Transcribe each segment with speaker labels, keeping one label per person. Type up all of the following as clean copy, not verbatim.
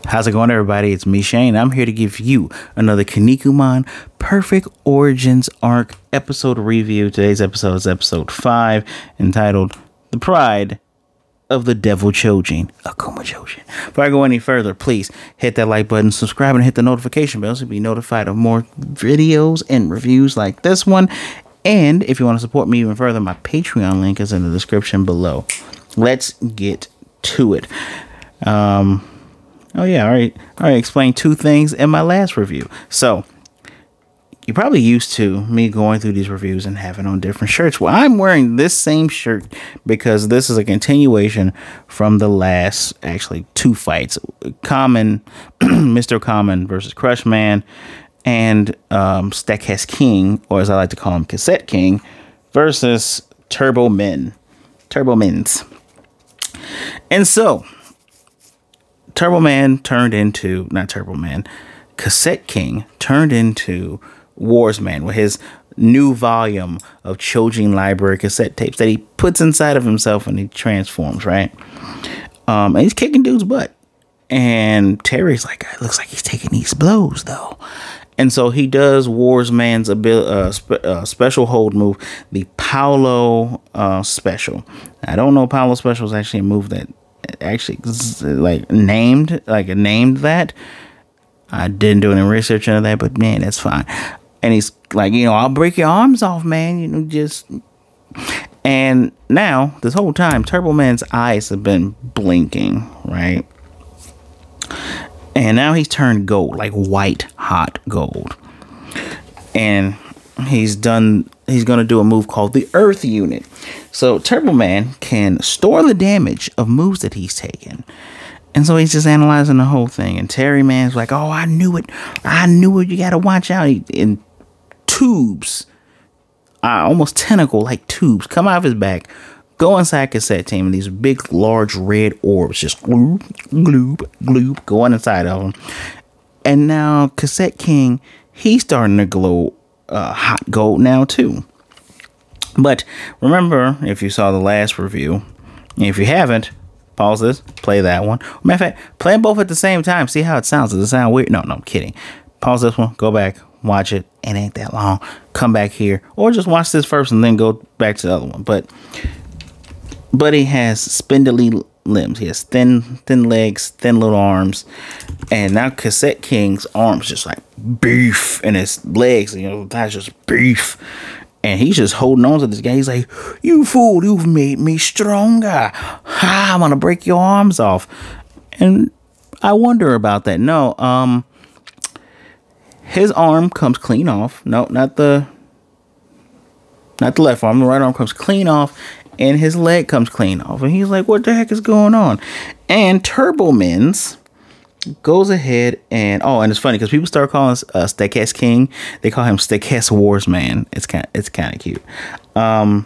Speaker 1: How's it going, everybody? It's me, Shayne. I'm here to give you another Kinnikuman Perfect Origins Arc episode review. Today's episode is episode 5, entitled The Pride of the Devil Choujin, Akuma Choujin. Before I go any further, please hit that like button, subscribe, and hit the notification bell so be notified of more videos and reviews like this one. And if you want to support me even further, my Patreon link is in the description below. Let's get to it. Oh yeah, I already explained 2 things in my last review. So you're probably used to me going through these reviews and having on different shirts. Well, I'm wearing this same shirt because this is a continuation from the last, actually, 2 fights. Kamen, Mr. Kamen versus Crushman, and Stecasse-Kimg, or as I like to call him, Cassette-King, versus Turbomen. Turbomens. And so Turboman turned into, not Turboman, Cassette-King turned into Warsman with his new volume of Choujin library cassette tapes that he puts inside of himself and he transforms, right? And he's kicking dude's butt. And Terry's like, it looks like he's taking these blows, though. And so he does Warsman's special hold move, the Paolo special. I don't know Paolo special is actually a move that actually named that. I didn't do any research into that, but man, that's fine. And he's like, I'll break your arms off, man. Just. And now this whole time, Turboman's eyes have been blinking, right? And now he's turned gold, like white hot gold. And he's going to do a move called the Earth Unit. So Turboman can store the damage of moves that he's taken. And so he's just analyzing the whole thing. And Terry Man's like, oh, I knew it. You got to watch out. And tubes, almost tentacle-like tubes, come out of his back, go inside Cassette Team, and these big, large red orbs just gloop, gloop, gloop, going inside of him. And now Cassette-King, he's starting to glow hot gold now, too. But remember, if you saw the last review, if you haven't, pause this, play that one. Matter of fact, play them both at the same time. See how it sounds. Does it sound weird? No, I'm kidding. Pause this one, go back, watch it. It ain't that long. Come back here. Or just watch this first and then go back to the other one. But he has spindly limbs. He has thin legs, thin little arms. And now Cassette-King's arms just like beef. And his legs, that's just beef. And he's just holding on to this guy. He's like, you fool, you've made me stronger. Ha, I'm going to break your arms off. And I wonder about that. No, his arm comes clean off. No, not the left arm. The right arm comes clean off. And his leg comes clean off. And he's like, what the heck is going on? And Turbomen's goes ahead and and it's funny because people start calling Stecasse-King. They call him Stecasse Warsman. It's kind of cute. And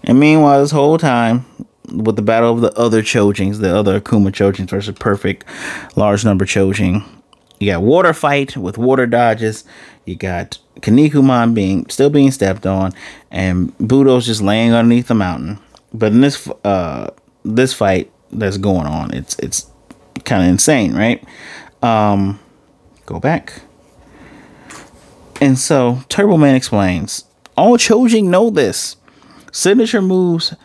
Speaker 1: meanwhile, this whole time with the battle of the other Choujins, the other Akuma Choujins versus perfect large number Choujin, you got water fight with water dodges. You got Kinnikuman still being stepped on, and Budo's just laying underneath the mountain. But in this fight that's going on, it's kind of insane, right? Go back. And so Turboman explains, all Choujin know this. Signature moves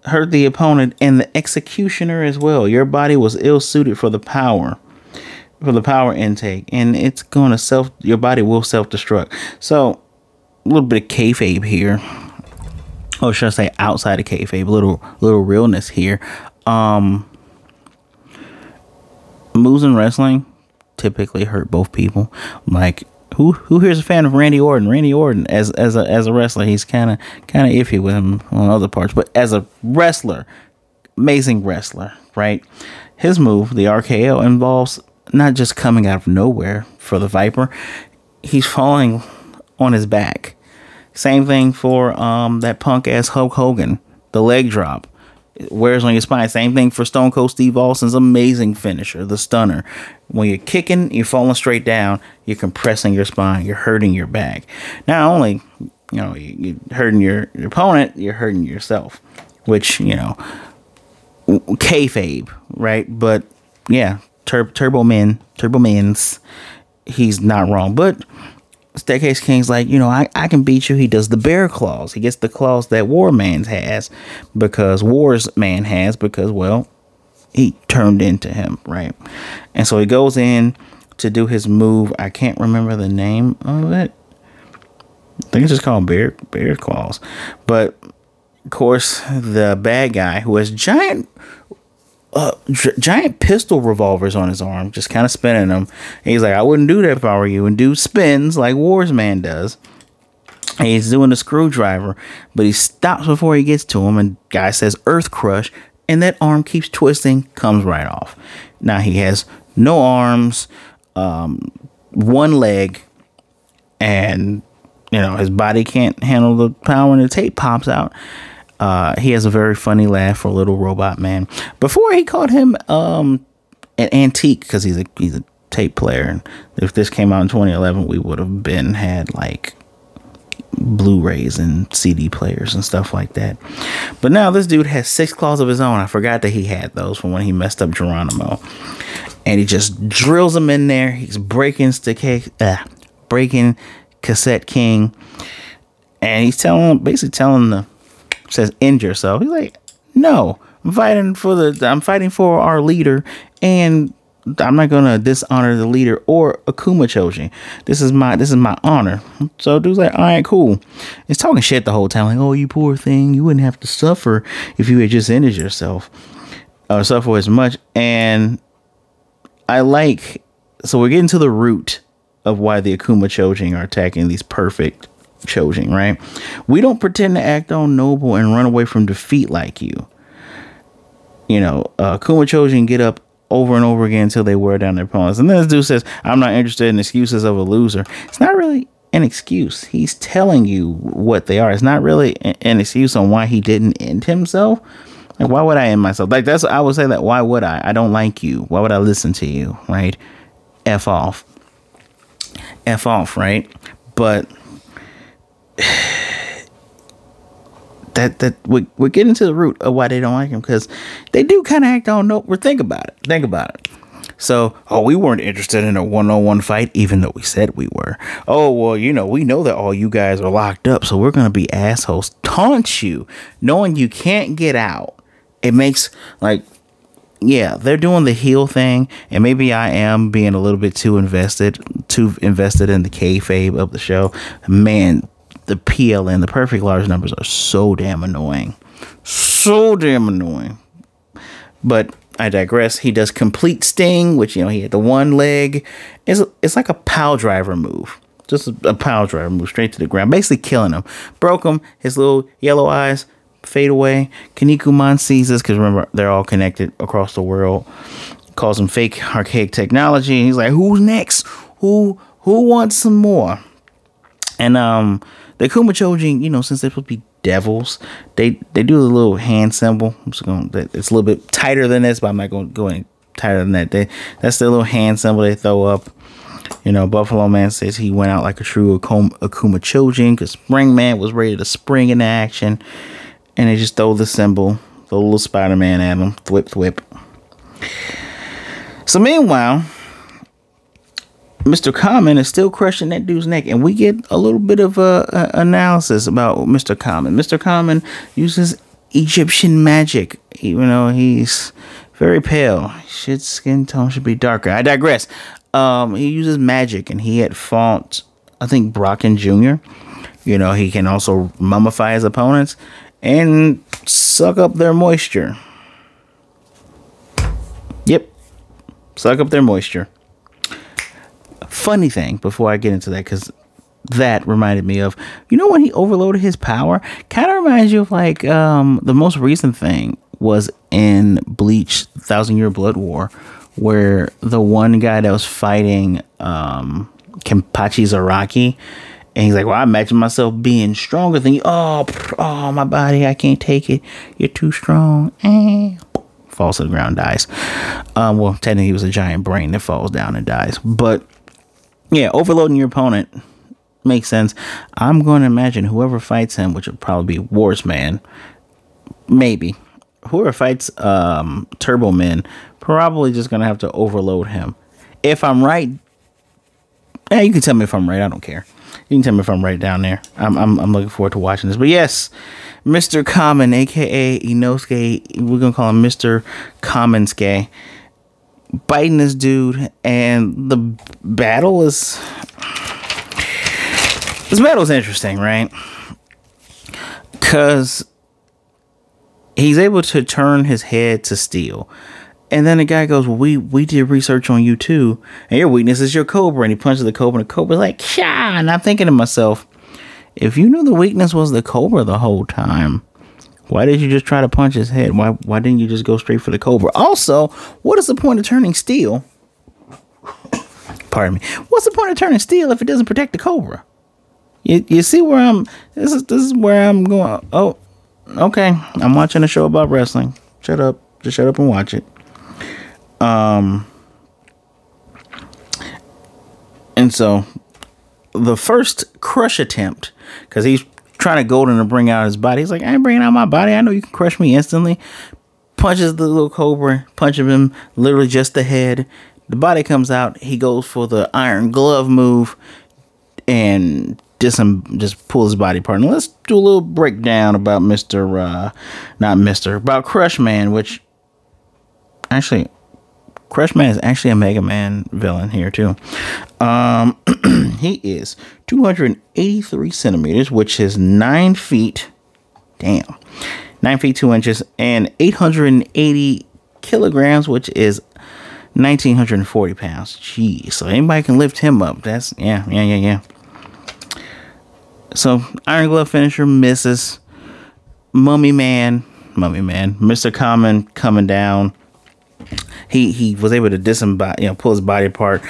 Speaker 1: hurt the opponent and the executioner as well. Your body was ill-suited for the power intake, and it's going to your body will self-destruct. So a little bit of kayfabe here, or should I say outside of kayfabe, little realness here. Moves in wrestling typically hurt both people. Like who here's a fan of Randy Orton? Randy Orton as a wrestler, he's kind of iffy with him on other parts, but as a wrestler, amazing wrestler, right? His move, the RKO, involves not just coming out of nowhere for the Viper. He's falling on his back. Same thing for that punk ass Hulk Hogan, the leg drop. Wears on your spine. Same thing for Stone Cold Steve Austin's amazing finisher, the stunner. When you're kicking, you're falling straight down, you're compressing your spine, you're hurting your back. Not only, you're hurting your opponent, you're hurting yourself, which, kayfabe, right? But yeah, Turbomens, he's not wrong. But Stecasse-King's like, you know, I can beat you. He does the bear claws. He gets the claws that War's Man has because, well, he turned into him, right? And so he goes in to do his move. I can't remember the name of it. I think it's just called bear claws. But of course, the bad guy who has giant pistol revolvers on his arm, just kind of spinning them. And he's like, I wouldn't do that if I were you. And dude spins like War's Man does. And he's doing the screwdriver, but he stops before he gets to him. And guy says, Earth Crush. And that arm keeps twisting, comes right off. Now he has no arms, one leg, and you know his body can't handle the power, and the tape pops out. He has a very funny laugh for Little Robot Man. Before he called him an antique because he's a tape player. And if this came out in 2011, we would have had like Blu-rays and CD players and stuff like that. But now this dude has 6 claws of his own. I forgot that he had those from when he messed up Geronimo. And he just drills them in there. He's breaking Cassette-King. And he's basically telling says end yourself. He's like, no, I'm fighting for our leader, and I'm not gonna dishonor the leader or Akuma Choujin. This is my honor. So dude's like, all right, cool. He's talking shit the whole time, like, oh, you poor thing, you wouldn't have to suffer if you had just ended yourself or suffer as much. And so we're getting to the root of why the Akuma Choujin are attacking these perfect Choujin, right? We don't pretend to act all noble and run away from defeat like you. You know, Akuma Choujin get up over and over again until they wear down their opponents. And then this dude says, I'm not interested in excuses of a loser. It's not really an excuse. He's telling you what they are. It's not really an excuse on why he didn't end himself. Like, why would I end myself? Like, I would say that. Why would I? I don't like you. Why would I listen to you? Right? F off, right? But we're getting to the root of why they don't like him, because they do kind of act on no. Think about it. So, we weren't interested in a one-on-one fight, even though we said we were. Oh, well, you know, we know that all you guys are locked up, so we're gonna be assholes. Taunt you, knowing you can't get out. It makes, like, yeah, they're doing the heel thing, and maybe I am being a little bit too invested in the kayfabe of the show. Man, the PLN, the perfect large numbers, are so damn annoying. But I digress. He does complete sting, which, you know, he had the one leg. It's like a pile driver move. Just a pile driver move straight to the ground, basically killing him. Broke him. His little yellow eyes fade away. Kinnikuman sees this, because remember, they're all connected across the world. Calls him fake archaic technology, and he's like, who's next? Who wants some more? And the Akuma Choujin, you know, since they're supposed to be devils, they do the little hand symbol. It's a little bit tighter than this, but I'm not going to go any tighter than that. That's the little hand symbol they throw up. You know, Buffalo Man says he went out like a true Akuma Choujin because Spring Man was ready to spring into action. And they just throw the symbol, the little Spider-Man at him. Thwip. So meanwhile, Mr. Kamen is still crushing that dude's neck. And we get a little bit of analysis about Mr. Kamen. Mr. Kamen uses Egyptian magic, even though he's very pale. His skin tone should be darker. I digress. He uses magic, and he had fought, I think, Brocken Jr. You know, he can also mummify his opponents and suck up their moisture. Yep. Suck up their moisture. Funny thing, before I get into that, because that reminded me of, you know, when he overloaded his power, kind of reminds you of, like, the most recent thing was in Bleach 1,000-Year Blood War, where the one guy that was fighting Kenpachi Zaraki, and he's like, well, I imagine myself being stronger than you. Oh, my body, I can't take it. You're too strong. Falls to the ground, dies. Well, technically, he was a giant brain that falls down and dies. But, yeah, overloading your opponent makes sense. I'm going to imagine whoever fights him, which would probably be War's Man, maybe, whoever fights Turbomen probably just gonna have to overload him. If I'm right, you can tell me if I'm right. I don't care. You can tell me if I'm right down there. I'm looking forward to watching this. But yes, Mr. Kamen, aka Inosuke, we're gonna call him Mr. Kamensuke, biting this dude, and the battle is interesting, right? Because he's able to turn his head to steel. And then the guy goes, well, we did research on you too. And your weakness is your cobra. And he punches the cobra. And the cobra's like, Sha! And I'm thinking to myself, if you knew the weakness was the cobra the whole time, why did you just try to punch his head? Why didn't you just go straight for the cobra? Also, what is the point of turning steel? Pardon me. What's the point of turning steel if it doesn't protect the cobra? You see where I'm... This is where I'm going. Oh, okay. I'm watching a show about wrestling. Shut up. Just shut up and watch it. And so the first crush attempt, because he's trying to golden to bring out his body. He's like, I ain't bringing out my body. I know you can crush me instantly. Punches the little cobra, punches him literally just the head. The body comes out. He goes for the iron glove move and just pull his body apart. Now let's do a little breakdown about about Crushman, which actually, Crushman is actually a Mega Man villain here too. He is 283 centimeters, which is 9 feet. Damn. 9 feet 2 inches, and 880 kilograms, which is 1,940 pounds. Jeez. So anybody can lift him up. That's yeah. So Iron Glove finisher misses. Mummy Man, Mr. Kamen coming down. He was able to disembody, pull his body apart.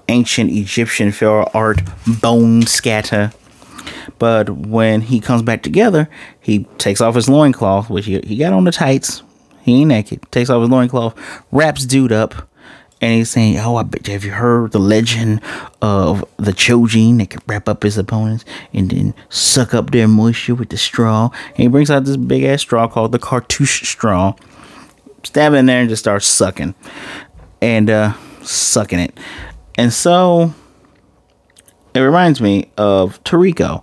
Speaker 1: Ancient Egyptian pharaoh art, bone scatter. But when he comes back together, he takes off his loincloth, which he got on the tights. He ain't naked. Takes off his loincloth, wraps dude up, and he's saying, oh, I bet you, have you heard the legend of the Choujin that can wrap up his opponents and then suck up their moisture with the straw? And he brings out this big ass straw called the cartouche straw. Stab it in there and just start sucking. And sucking it. And so it reminds me of Toriko.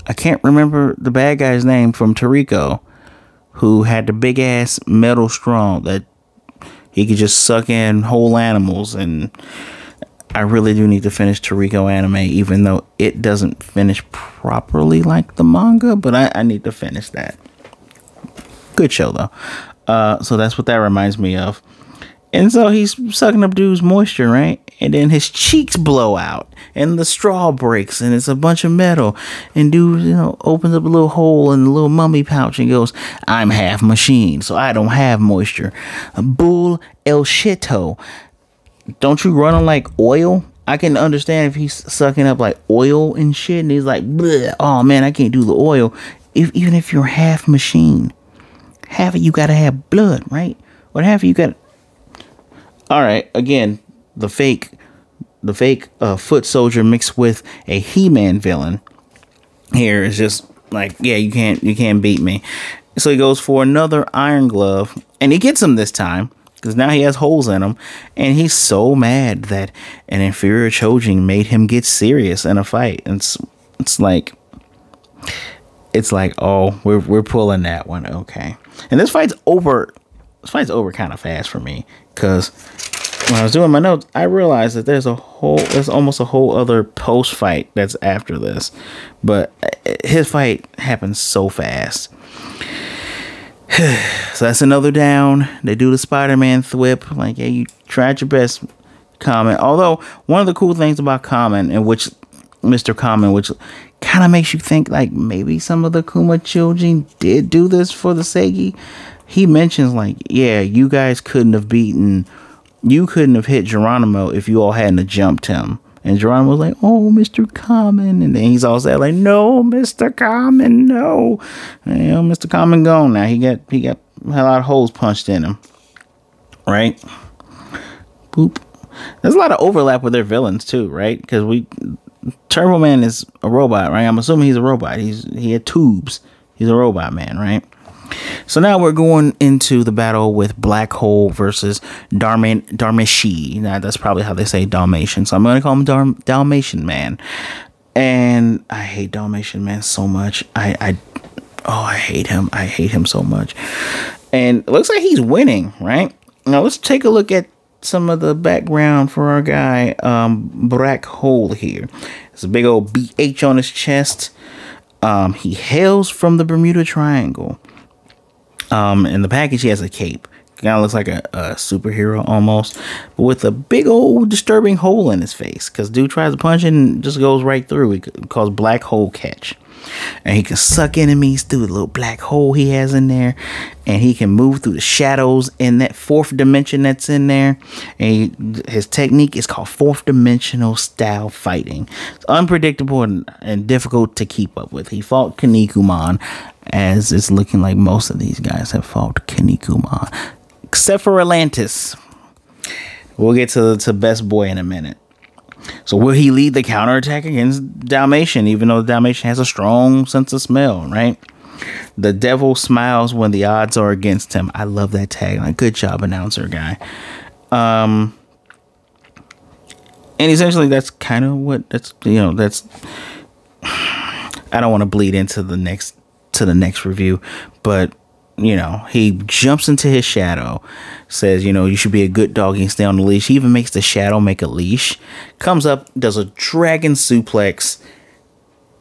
Speaker 1: I can't remember the bad guy's name from Toriko, who had the big ass metal straw that he could just suck in whole animals. And I really do need to finish Toriko anime, even though it doesn't finish properly like the manga, but I need to finish that. Good show though. So that's what that reminds me of. And so he's sucking up dude's moisture, right? And then his cheeks blow out and the straw breaks and it's a bunch of metal. And dude, opens up a little hole in the little mummy pouch and goes, I'm half machine, so I don't have moisture. Bull el shito. Don't you run on like oil? I can understand if he's sucking up like oil and shit and he's like, bleh, oh man, I can't do the oil. Even if you're half machine. Half of you gotta have blood, right? Or half of you got. All right, again, the fake foot soldier mixed with a He-Man villain here is just like, yeah, you can't beat me. So he goes for another iron glove, and he gets him this time because now he has holes in him, and he's so mad that an inferior Choujin made him get serious in a fight. And it's like, oh, we're pulling that one, okay. And this fight's over. This fight's over kind of fast for me because when I was doing my notes, I realized that there's almost a whole other post fight that's after this, but his fight happens so fast. So that's another down. They do the Spider-Man thwip. Like, yeah, you tried your best, Kamen. Although one of the cool things about Kamen, in which Mr. Kamen, which kind of makes you think like maybe some of the Kuma Choujin did do this for the Seigi. He mentions like, yeah, you guys couldn't have hit Geronimo if you all hadn't jumped him. And Geronimo was like, oh, Mr. Kamen. And then he's all sad like, no, Mr. Kamen, no. And, Mr. Kamen gone now. He got a lot of holes punched in him. Right? Boop. There's a lot of overlap with their villains too, right? Because Turboman is a robot, right? I'm assuming he's a robot. He had tubes. He's a robot man, right? So now we're going into the battle with Black Hole versus Darmeshi. Now that's probably how they say Dalmatian, so I'm going to call him Dalmatian Man. And I hate Dalmatian Man so much. I hate him. I hate him so much. And it looks like he's winning, right? Now let's take a look at some of the background for our guy, Black Hole here. It's a big old BH on his chest. He hails from the Bermuda Triangle. In the package, he has a cape. Kind of looks like a superhero almost, but with a big old disturbing hole in his face. Because dude tries to punch it and just goes right through. He calls Black Hole Catch. And he can suck enemies through the little black hole he has in there. And he can move through the shadows in that fourth dimension that's in there. And his technique is called fourth dimensional style fighting. It's unpredictable and difficult to keep up with. He fought Kinnikuman, as it's looking like most of these guys have fought Kinnikuman. Except for Atlantis. We'll get to Best Boy in a minute. So will he lead the counterattack against Dalmatian, even though Dalmatian has a strong sense of smell, right? The devil smiles when the odds are against him. I love that tagline. Good job, announcer guy. And essentially that's kind of what that's I don't want to bleed into the next review, but he jumps into his shadow, says, you should be a good doggy and stay on the leash. He even makes the shadow make a leash, comes up, does a dragon suplex.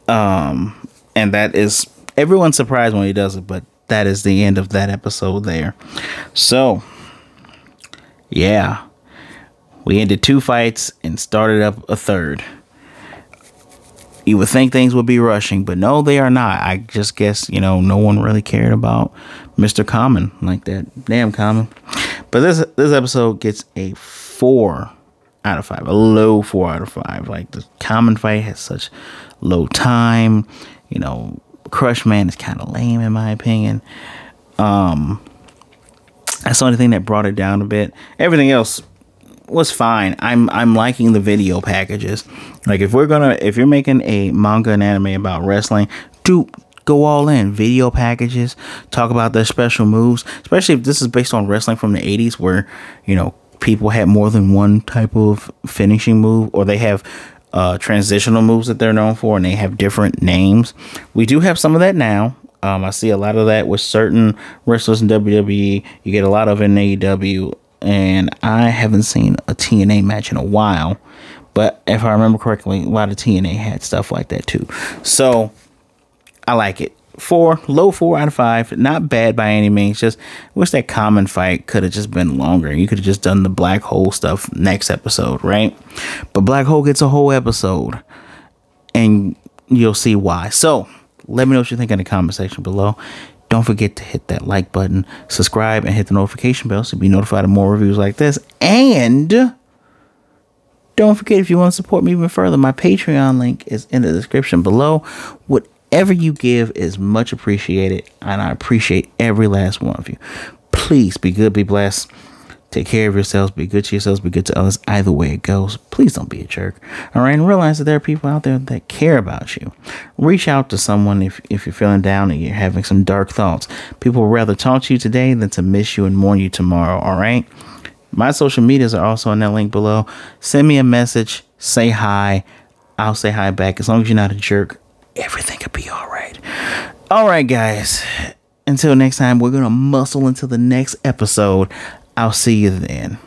Speaker 1: And that is, everyone's surprised when he does it, but that is the end of that episode there. So, yeah, we ended 2 fights and started up a third. You would think things would be rushing, but no, they are not. I just guess, no one really cared about Mr. Kamen like that. Damn Kamen. But this episode gets a 4 out of 5. A low 4 out of 5. Like, the Kamen fight has such low time. Crushman is kind of lame in my opinion. That's the only thing that brought it down a bit. Everything else was fine. I'm liking the video packages. Like, if you're making a manga and anime about wrestling, go all in. Video packages, talk about their special moves, especially if this is based on wrestling from the 80s where people had more than one type of finishing move, or they have transitional moves that they're known for and they have different names. We do have some of that now. I see a lot of that with certain wrestlers in WWE. You get a lot of it in AEW. And I haven't seen a TNA match in a while. But if I remember correctly, a lot of TNA had stuff like that too. So, I like it. Low 4 out of 5. Not bad by any means. Just wish that Kamen fight could have just been longer. You could have just done the Black Hole stuff next episode, right? But Black Hole gets a whole episode. And you'll see why. So, let me know what you think in the comment section below. Don't forget to hit that like button, subscribe, and hit the notification bell so you'll be notified of more reviews like this. And don't forget, if you want to support me even further, my Patreon link is in the description below. Whatever you give is much appreciated, and I appreciate every last one of you. Please be good, be blessed. Take care of yourselves, be good to yourselves, be good to others. Either way it goes, please don't be a jerk. All right, and realize that there are people out there that care about you. Reach out to someone if you're feeling down and you're having some dark thoughts. People would rather talk to you today than to miss you and mourn you tomorrow, all right? My social medias are also in that link below. Send me a message, say hi. I'll say hi back. As long as you're not a jerk, everything could be all right. All right, guys. Until next time, we're going to muscle into the next episode. I'll see you then.